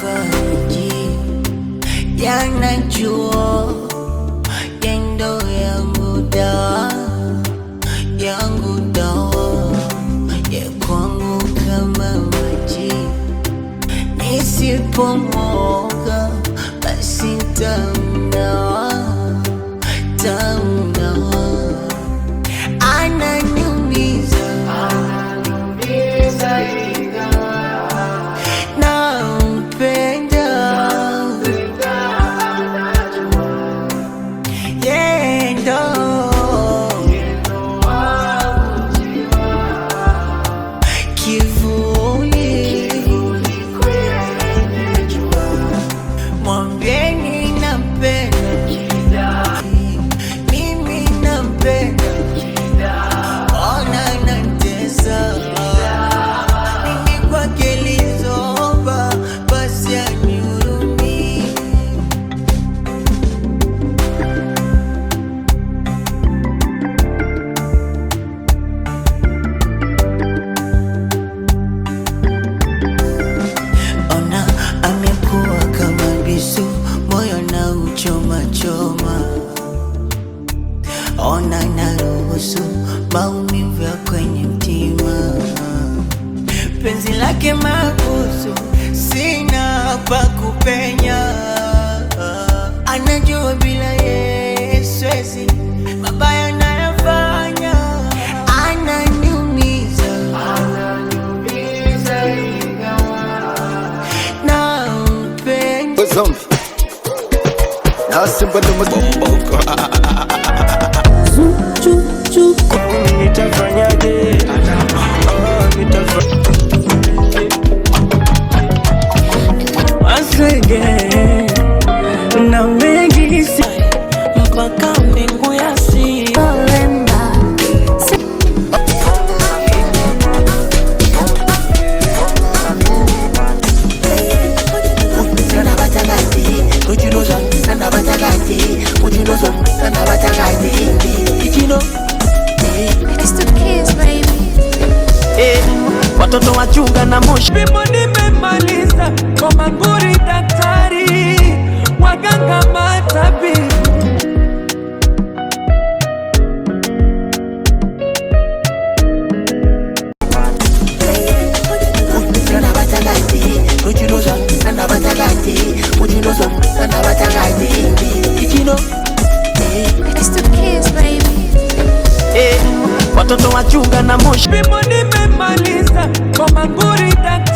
mafaji yanajua yendo yangu dawa ya kwangu kama maji. Nisipomwoga basi tamnawa ananiumiza nampenda yendo kivuli mwambieni nampenda mimi nampenda ona nantesa mimi kwake lizoba basi anihurumie. Ona amekuwa kama bisu, moyo na uchoma choma. Ona naruhusu maumivu ya kwenye mtima, penzi lake mabusu, sina pa kupenya. Anajua bila yeye siwezi, mabaya nayafanya, ananiumiza nampenda. Nitafanyaje? Asege na mengi mpaka mbingu ya si watoto wachunga na moshi. Bimbo nimemaliza kwa manguri, daktari waganga matabi. Watoto wachunga na moshi. Bimbo nimemaliza kwa manguri, daktari